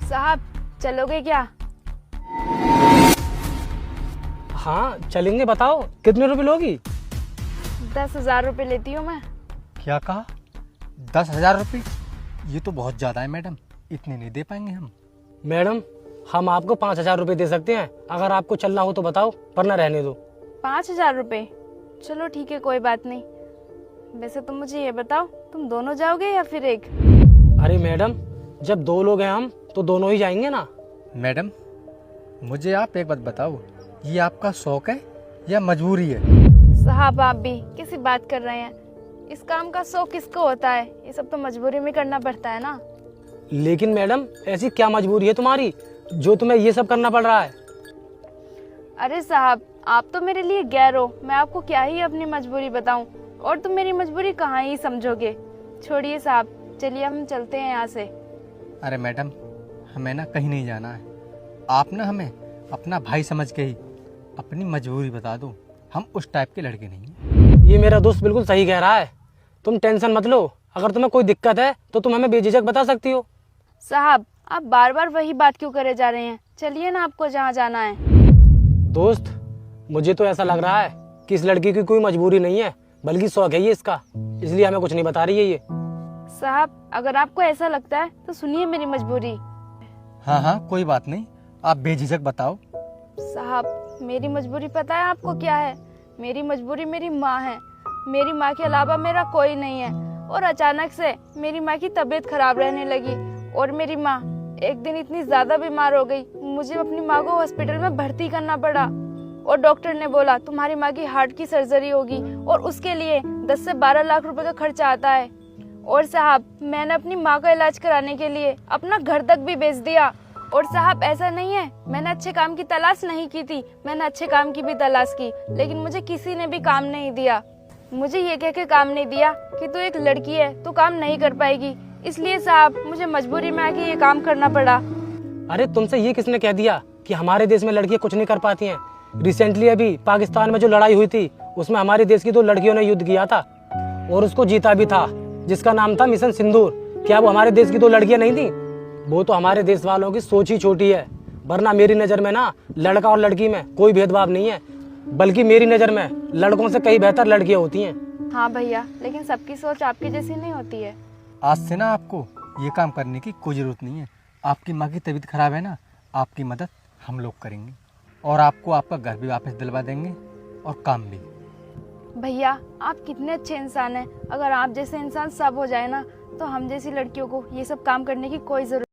साहब चलोगे क्या? हाँ चलेंगे, बताओ कितने रुपए लोगी? 10,000 रुपये लेती हूँ मैं। क्या कहा? 10,000 रुपये? ये तो बहुत ज़्यादा है मैडम, इतने नहीं दे पाएंगे हम। मैडम हम आपको 5,000 रुपए दे सकते हैं, अगर आपको चलना हो तो बताओ, वरना रहने दो। 5,000 रुपये? चलो ठीक है, कोई बात नहीं। वैसे तुम मुझे ये बताओ, तुम दोनों जाओगे या फिर एक? अरे मैडम जब 2 लोग हैं हम तो दोनों ही जाएंगे ना। मैडम मुझे आप एक बात बताओ, ये आपका शौक है या मजबूरी है? साहब आप भी कैसी बात कर रहे हैं? इस काम का शौक किसको होता है? ये सब तो मजबूरी में करना पड़ता है ना। लेकिन मैडम ऐसी क्या मजबूरी है तुम्हारी जो तुम्हें ये सब करना पड़ रहा है? अरे साहब आप तो मेरे लिए गैर हो, मैं आपको क्या ही अपनी मजबूरी बताऊं, और तुम मेरी मजबूरी कहाँ ही समझोगे। छोड़िए साहब, चलिए हम चलते हैं यहाँ से। अरे मैडम हमें ना कहीं नहीं जाना है, आप ना हमें अपना भाई समझ के ही अपनी मजबूरी बता दो, हम उस टाइप के लड़के नहीं हैं। ये मेरा दोस्त बिल्कुल सही कह रहा है, तुम टेंशन मत लो, अगर तुम्हें कोई दिक्कत है तो तुम हमें बेझिझक बता सकती हो। साहब आप बार बार वही बात क्यों करे जा रहे हैं? चलिए ना, आपको जहाँ जाना है। दोस्त मुझे तो ऐसा लग रहा है कि इस लड़की की कोई मजबूरी नहीं है, बल्कि शौक है ये इसका, इसलिए हमें कुछ नहीं बता रही है ये। साहब अगर आपको ऐसा लगता है तो सुनिए मेरी मजबूरी। हाँ हाँ कोई बात नहीं, आप बेझिझक बताओ। साहब मेरी मजबूरी पता है आपको क्या है? मेरी मजबूरी मेरी माँ है। मेरी माँ के अलावा मेरा कोई नहीं है, और अचानक से मेरी माँ की तबीयत खराब रहने लगी, और मेरी माँ एक दिन इतनी ज्यादा बीमार हो गई, मुझे अपनी माँ को हॉस्पिटल में भर्ती करना पड़ा, और डॉक्टर ने बोला तुम्हारी माँ की हार्ट की सर्जरी होगी, और उसके लिए 10 से 12 लाख रुपए का खर्चा आता है। और साहब मैंने अपनी माँ का इलाज कराने के लिए अपना घर तक भी बेच दिया। और साहब ऐसा नहीं है मैंने अच्छे काम की तलाश नहीं की थी, मैंने अच्छे काम की भी तलाश की, लेकिन मुझे किसी ने भी काम नहीं दिया। मुझे ये कह के काम नहीं दिया कि तू एक लड़की है, तू काम नहीं कर पाएगी, इसलिए साहब मुझे मजबूरी में आके ये काम करना पड़ा। अरे तुमसे ये किसने कह दिया कि हमारे देश में लड़कियां कुछ नहीं कर पाती हैं? रिसेंटली अभी पाकिस्तान में जो लड़ाई हुई थी उसमें हमारे देश की 2 लड़कियों ने युद्ध किया था, और उसको जीता भी था, जिसका नाम था मिशन सिंदूर। क्या वो हमारे देश की 2 लड़कियां नहीं थी? वो तो हमारे देश वालों की सोच ही छोटी है, वरना मेरी नज़र में ना लड़का और लड़की में कोई भेदभाव नहीं है, बल्कि मेरी नज़र में लड़कों से कई बेहतर लड़कियां होती हैं। हाँ भैया, लेकिन सबकी सोच आपकी जैसी नहीं होती है। आज से ना आपको ये काम करने की कोई ज़रूरत नहीं है। आपकी माँ की तबीयत खराब है ना, आपकी मदद हम लोग करेंगे, और आपको आपका घर भी वापस दिलवा देंगे और काम भी। भैया आप कितने अच्छे इंसान हैं, अगर आप जैसे इंसान सब हो जाए ना तो हम जैसी लड़कियों को ये सब काम करने की कोई जरूरत